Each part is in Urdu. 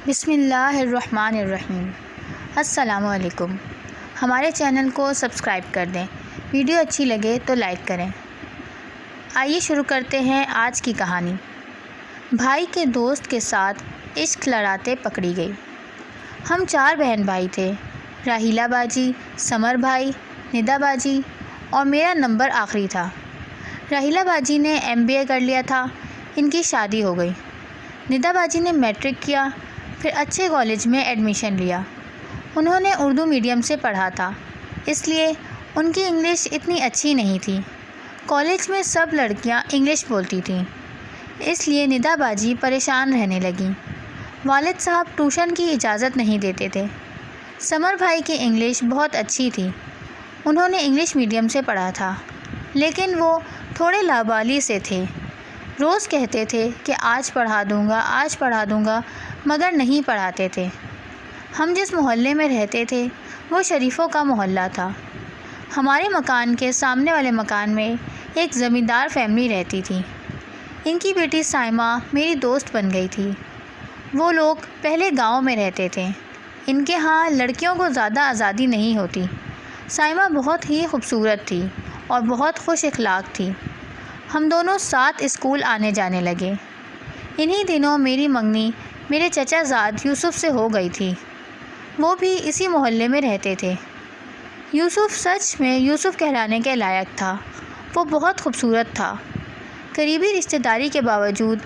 بسم اللہ الرحمن الرحیم۔ السلام علیکم۔ ہمارے چینل کو سبسکرائب کر دیں، ویڈیو اچھی لگے تو لائک کریں۔ آئیے شروع کرتے ہیں آج کی کہانی۔ بھائی کے دوست کے ساتھ عشق لڑاتے پکڑی گئی۔ ہم 4 بہن بھائی تھے، راحیلہ باجی، سمر بھائی، ندا باجی اور میرا نمبر آخری تھا۔ راحیلہ باجی نے MBA کر لیا تھا، ان کی شادی ہو گئی۔ ندا باجی نے میٹرک کیا، پھر اچھے کالج میں ایڈمیشن لیا۔ انہوں نے اردو میڈیم سے پڑھا تھا، اس لیے ان کی انگلش اتنی اچھی نہیں تھی۔ کالج میں سب لڑکیاں انگلش بولتی تھیں، اس لیے ندا باجی پریشان رہنے لگیں۔ والد صاحب ٹیوشن کی اجازت نہیں دیتے تھے۔ سمر بھائی کی انگلش بہت اچھی تھی، انہوں نے انگلش میڈیم سے پڑھا تھا، لیکن وہ تھوڑے لاوالی سے تھے۔ روز کہتے تھے کہ آج پڑھا دوں گا، مگر نہیں پڑھاتے تھے۔ ہم جس محلے میں رہتے تھے وہ شریفوں کا محلہ تھا۔ ہمارے مکان کے سامنے والے مکان میں ایک زمیندار فیملی رہتی تھی۔ ان کی بیٹی سائمہ میری دوست بن گئی تھی۔ وہ لوگ پہلے گاؤں میں رہتے تھے، ان کے ہاں لڑکیوں کو زیادہ آزادی نہیں ہوتی۔ سائمہ بہت ہی خوبصورت تھی اور بہت خوش اخلاق تھی۔ ہم دونوں ساتھ اسکول آنے جانے لگے۔ انہی دنوں میری منگنی میرے چچا زاد یوسف سے ہو گئی تھی، وہ بھی اسی محلے میں رہتے تھے۔ یوسف سچ میں یوسف کہلانے کے لائق تھا، وہ بہت خوبصورت تھا۔ قریبی رشتہ داری کے باوجود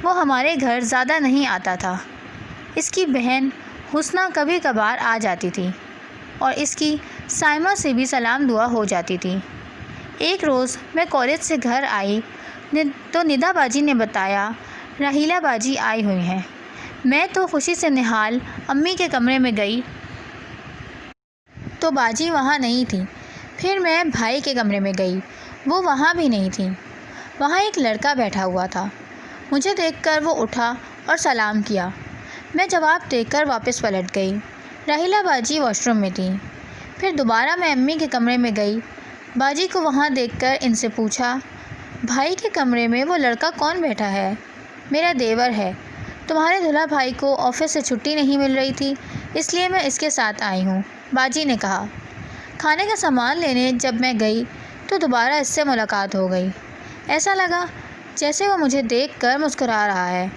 وہ ہمارے گھر زیادہ نہیں آتا تھا۔ اس کی بہن حسنہ کبھی کبھار آ جاتی تھی اور اس کی سائمہ سے بھی سلام دعا ہو جاتی تھی۔ ایک روز میں کالج سے گھر آئی تو ندا باجی نے بتایا راحیلہ باجی آئی ہوئی ہیں۔ میں تو خوشی سے نہال امی کے کمرے میں گئی تو باجی وہاں نہیں تھی۔ پھر میں بھائی کے کمرے میں گئی، وہ وہاں بھی نہیں تھی۔ وہاں ایک لڑکا بیٹھا ہوا تھا، مجھے دیکھ کر وہ اٹھا اور سلام کیا۔ میں جواب دے کر واپس پلٹ گئی۔ راحیلہ باجی واش روم میں تھی۔ پھر دوبارہ میں امی کے کمرے میں گئی، باجی کو وہاں دیکھ کر ان سے پوچھا، بھائی کے کمرے میں وہ لڑکا کون بیٹھا ہے؟ میرا دیور ہے، تمہارے دلہا بھائی کو آفس سے چھٹی نہیں مل رہی تھی، اس لیے میں اس کے ساتھ آئی ہوں، باجی نے کہا۔ کھانے کا سامان لینے جب میں گئی تو دوبارہ اس سے ملاقات ہو گئی۔ ایسا لگا جیسے وہ مجھے دیکھ کر مسکرا رہا ہے۔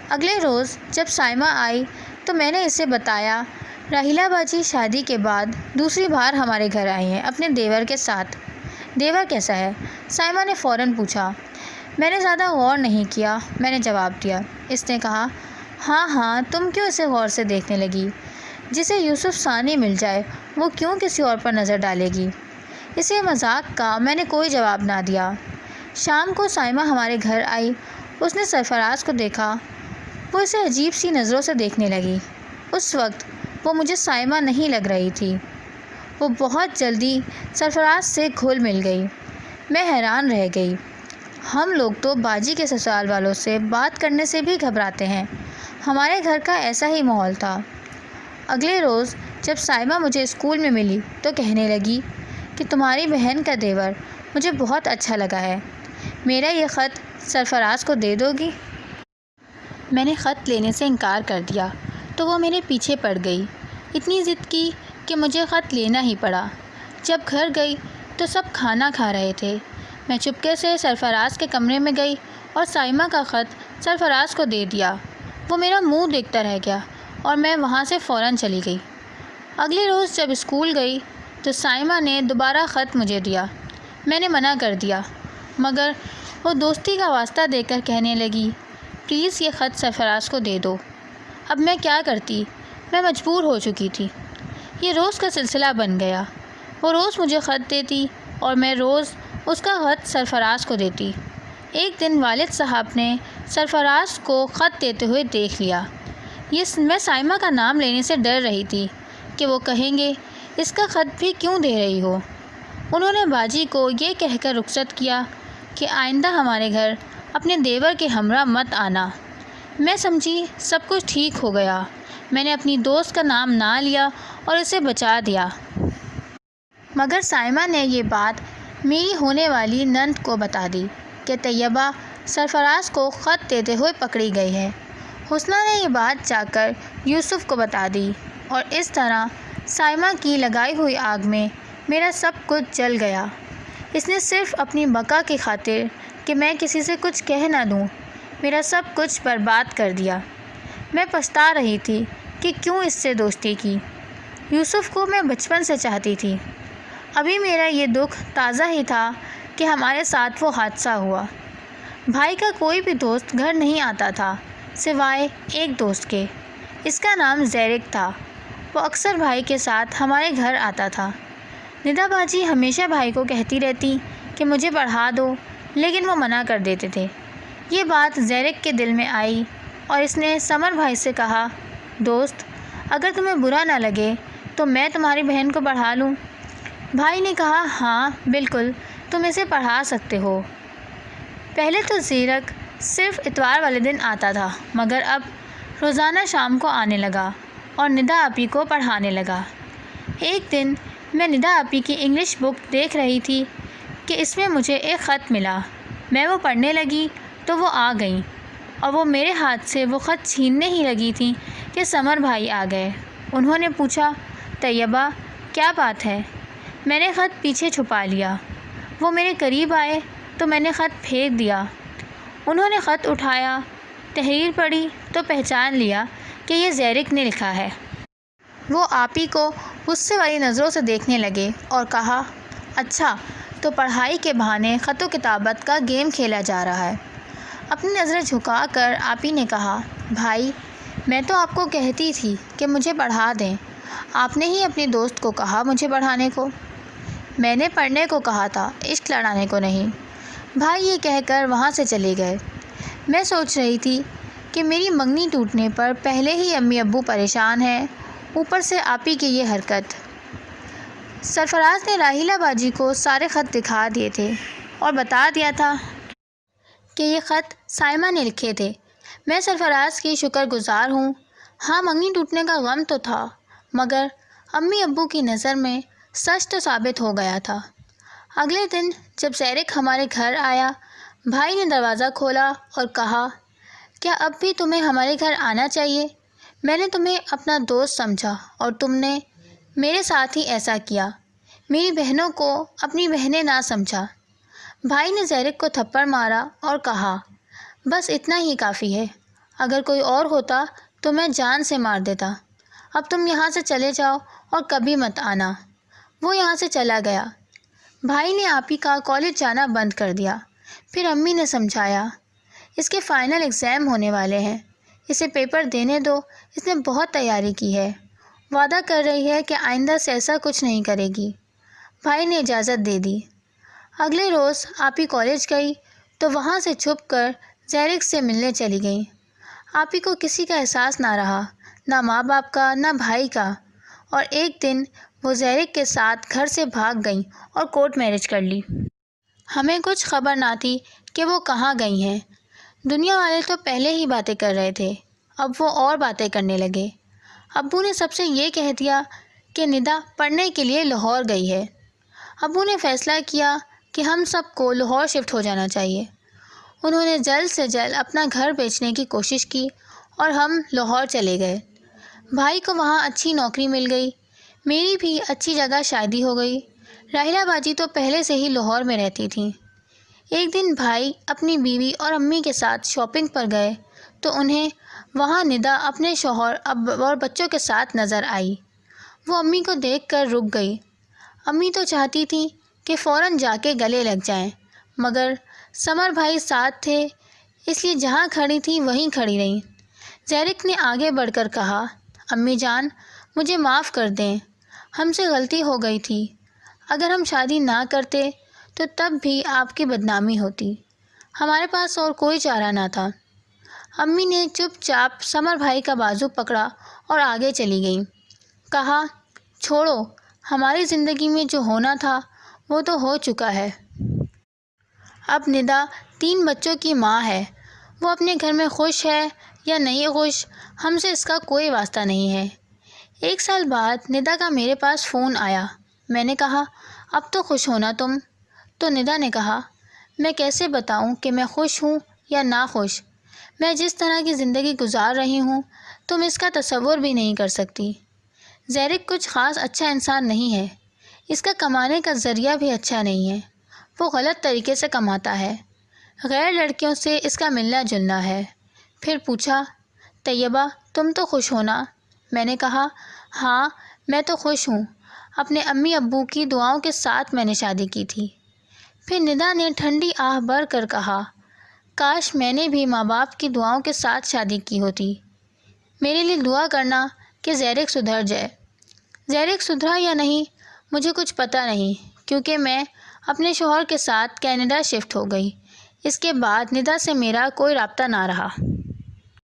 اگلے روز جب سائمہ آئی تو میں نے اسے بتایا راحیلہ باجی شادی کے بعد دوسری بار ہمارے گھر آئی ہیں اپنے دیور کے ساتھ۔ دیور کیسا ہے؟ سائمہ نے فوراً پوچھا۔ میں نے زیادہ غور نہیں کیا، میں نے جواب دیا۔ اس نے کہا، ہاں تم کیوں اسے غور سے دیکھنے لگی؟ جسے یوسف ثانی مل جائے وہ کیوں کسی اور پر نظر ڈالے گی؟ اسے مذاق کا میں نے کوئی جواب نہ دیا۔ شام کو سائمہ ہمارے گھر آئی، اس نے سرفراز کو دیکھا، وہ اسے عجیب سی نظروں سے دیکھنے لگی۔ اس وقت وہ مجھے سائمہ نہیں لگ رہی تھی۔ وہ بہت جلدی سرفراز سے گھل مل گئی۔ میں حیران رہ گئی۔ ہم لوگ تو باجی کے سسرال والوں سے بات کرنے سے بھی گھبراتے ہیں، ہمارے گھر کا ایسا ہی ماحول تھا۔ اگلے روز جب سائمہ مجھے اسکول میں ملی تو کہنے لگی کہ تمہاری بہن کا دیور مجھے بہت اچھا لگا ہے، میرا یہ خط سرفراز کو دے دو گی؟ میں نے خط لینے سے انکار کر دیا تو وہ میرے پیچھے پڑ گئی، اتنی ضد کی کہ مجھے خط لینا ہی پڑا۔ جب گھر گئی تو سب کھانا کھا رہے تھے، میں چپکے سے سرفراز کے کمرے میں گئی اور سائمہ کا خط سرفراز کو دے دیا۔ وہ میرا منہ دیکھتا رہ گیا اور میں وہاں سے فوراً چلی گئی۔ اگلے روز جب اسکول گئی تو سائمہ نے دوبارہ خط مجھے دیا، میں نے منع کر دیا، مگر وہ دوستی کا واسطہ دے کر کہنے لگی، پلیز یہ خط سرفراز کو دے دو۔ اب میں کیا کرتی؟ میں مجبور ہو چکی تھی۔ یہ روز کا سلسلہ بن گیا، وہ روز مجھے خط دیتی اور میں روز اس کا خط سرفراز کو دیتی۔ ایک دن والد صاحب نے سرفراز کو خط دیتے ہوئے دیکھ لیا۔ میں سائمہ کا نام لینے سے ڈر رہی تھی کہ وہ کہیں گے اس کا خط بھی کیوں دے رہی ہو۔ انہوں نے باجی کو یہ کہہ کر رخصت کیا کہ آئندہ ہمارے گھر اپنے دیور کے ہمراہ مت آنا۔ میں سمجھی سب کچھ ٹھیک ہو گیا۔ میں نے اپنی دوست کا نام نہ لیا اور اسے بچا دیا، مگر سائمہ نے یہ بات میری ہونے والی نند کو بتا دی کہ طیبہ سرفراز کو خط دیتے ہوئے پکڑی گئی ہے۔ حسنہ نے یہ بات جا کر یوسف کو بتا دی اور اس طرح سائمہ کی لگائی ہوئی آگ میں میرا سب کچھ جل گیا۔ اس نے صرف اپنی بقا کی خاطر کہ میں کسی سے کچھ کہہ نہ دوں میرا سب کچھ برباد کر دیا۔ میں پچھتا رہی تھی کہ کیوں اس سے دوستی کی۔ یوسف کو میں بچپن سے چاہتی تھی۔ ابھی میرا یہ دکھ تازہ ہی تھا کہ ہمارے ساتھ وہ حادثہ ہوا۔ بھائی کا کوئی بھی دوست گھر نہیں آتا تھا سوائے ایک دوست کے۔ اس کا نام زیرک تھا۔ وہ اکثر بھائی کے ساتھ ہمارے گھر آتا تھا۔ ندا باجی ہمیشہ بھائی کو کہتی رہتی کہ مجھے پڑھا دو، لیکن وہ منع کر دیتے تھے۔ یہ بات زیرک کے دل میں آئی اور اس نے سمر بھائی سے کہا، دوست اگر تمہیں برا نہ لگے تو میں تمہاری بہن کو پڑھا لوں۔ بھائی نے کہا، ہاں بالکل تم اسے پڑھا سکتے ہو۔ پہلے تو زیرک صرف اتوار والے دن آتا تھا، مگر اب روزانہ شام کو آنے لگا اور ندا آپی کو پڑھانے لگا۔ ایک دن میں ندا آپی کی انگلش بک دیکھ رہی تھی کہ اس میں مجھے ایک خط ملا۔ میں وہ پڑھنے لگی تو وہ آ گئیں اور وہ میرے ہاتھ سے وہ خط چھیننے ہی لگی تھیں کہ سمر بھائی آ گئے۔ انہوں نے پوچھا، طیبہ کیا بات ہے؟ میں نے خط پیچھے چھپا لیا۔ وہ میرے قریب آئے تو میں نے خط پھینک دیا۔ انہوں نے خط اٹھایا، تحریر پڑھی تو پہچان لیا کہ یہ زیرک نے لکھا ہے۔ وہ آپی کو غصے والی نظروں سے دیکھنے لگے اور کہا، اچھا تو پڑھائی کے بہانے خط و کتابت کا گیم کھیلا جا رہا ہے۔ اپنی نظریں جھکا کر آپی نے کہا، بھائی میں تو آپ کو کہتی تھی کہ مجھے پڑھا دیں، آپ نے ہی اپنے دوست کو کہا مجھے پڑھانے کو۔ میں نے پڑھنے کو کہا تھا، عشق لڑانے کو نہیں۔ بھائی یہ کہہ کر وہاں سے چلے گئے۔ میں سوچ رہی تھی کہ میری منگنی ٹوٹنے پر پہلے ہی امی ابو پریشان ہیں، اوپر سے آپی کی یہ حرکت۔ سرفراز نے راحیلہ باجی کو سارے خط دکھا دیے تھے اور بتا دیا تھا کہ یہ خط سائمہ نے لکھے تھے۔ میں سرفراز کی شکر گزار ہوں۔ ہاں منگنی ٹوٹنے کا غم تو تھا، مگر امی ابو کی نظر میں سچ تو ثابت ہو گیا تھا۔ اگلے دن جب زیرک ہمارے گھر آیا، بھائی نے دروازہ کھولا اور کہا، کیا اب بھی تمہیں ہمارے گھر آنا چاہیے؟ میں نے تمہیں اپنا دوست سمجھا اور تم نے میرے ساتھ ہی ایسا کیا، میری بہنوں کو اپنی بہنیں نہ سمجھا۔ بھائی نے زیرک کو تھپڑ مارا اور کہا، بس اتنا ہی کافی ہے، اگر کوئی اور ہوتا تو میں جان سے مار دیتا۔ اب تم یہاں سے چلے جاؤ اور کبھی مت آنا۔ وہ یہاں سے چلا گیا۔ بھائی نے آپی کا کالج جانا بند کر دیا۔ پھر امی نے سمجھایا، اس کے فائنل ایگزام ہونے والے ہیں، اسے پیپر دینے دو، اس نے بہت تیاری کی ہے، وعدہ کر رہی ہے کہ آئندہ سے ایسا کچھ نہیں کرے گی۔ بھائی نے اجازت دے دی۔ اگلے روز آپی کالج گئی تو وہاں سے چھپ کر زیرک سے ملنے چلی گئیں۔ آپی کو کسی کا احساس نہ رہا، نہ ماں باپ کا نہ بھائی کا، اور ایک دن وہ زیرک کے ساتھ گھر سے بھاگ گئیں اور کورٹ میرج کر لی۔ ہمیں کچھ خبر نہ تھی کہ وہ کہاں گئی ہیں۔ دنیا والے تو پہلے ہی باتیں کر رہے تھے، اب وہ اور باتیں کرنے لگے۔ ابو نے سب سے یہ کہہ دیا کہ ندا پڑھنے کے لیے لاہور گئی ہے۔ ابو نے فیصلہ کیا کہ ہم سب کو لاہور شفٹ ہو جانا چاہیے۔ انہوں نے جلد سے جلد اپنا گھر بیچنے کی کوشش کی اور ہم لاہور چلے گئے۔ بھائی کو وہاں اچھی نوکری مل گئی، میری بھی اچھی جگہ شادی ہو گئی۔ راحیلہ باجی تو پہلے سے ہی لاہور میں رہتی تھیں۔ ایک دن بھائی اپنی بیوی اور امی کے ساتھ شاپنگ پر گئے تو انہیں وہاں ندا اپنے شوہر اور بچوں کے ساتھ نظر آئی۔ وہ امی کو دیکھ کر رک گئی۔ امی تو چاہتی تھیں کہ فوراً جا کے گلے لگ جائیں، مگر سمر بھائی ساتھ تھے، اس لیے جہاں کھڑی تھیں وہیں کھڑی رہیں۔ زیرک نے آگے بڑھ کر کہا، امی جان مجھے معاف کر دیں، ہم سے غلطی ہو گئی تھی۔ اگر ہم شادی نہ کرتے تو تب بھی آپ کی بدنامی ہوتی، ہمارے پاس اور کوئی چارہ نہ تھا۔ امی نے چپ چاپ سمر بھائی کا بازو پکڑا اور آگے چلی گئیں۔ کہا، چھوڑو، ہماری زندگی میں جو ہونا تھا وہ تو ہو چکا ہے۔ اب ندا 3 بچوں کی ماں ہے، وہ اپنے گھر میں خوش ہے یا نہیں خوش، ہم سے اس کا کوئی واسطہ نہیں ہے۔ 1 سال بعد ندا کا میرے پاس فون آیا۔ میں نے کہا، اب تو خوش ہونا تم؟ تو ندا نے کہا، میں کیسے بتاؤں کہ میں خوش ہوں یا ناخوش؟ میں جس طرح کی زندگی گزار رہی ہوں تم اس کا تصور بھی نہیں کر سکتی۔ زیرک کچھ خاص اچھا انسان نہیں ہے، اس کا کمانے کا ذریعہ بھی اچھا نہیں ہے، وہ غلط طریقے سے کماتا ہے، غیر لڑکیوں سے اس کا ملنا جلنا ہے۔ پھر پوچھا، طیبہ تم تو خوش ہو نا؟ میں نے کہا، ہاں میں تو خوش ہوں، اپنے امی ابو کی دعاؤں کے ساتھ میں نے شادی کی تھی۔ پھر ندا نے ٹھنڈی آہ بھر کر کہا، کاش میں نے بھی ماں باپ کی دعاؤں کے ساتھ شادی کی ہوتی۔ میرے لیے دعا کرنا کہ زیرک سدھر جائے۔ زیرک سدھرا یا نہیں مجھے کچھ پتہ نہیں، کیونکہ میں اپنے شوہر کے ساتھ کینیڈا شفٹ ہو گئی۔ اس کے بعد ندا سے میرا کوئی رابطہ نہ رہا۔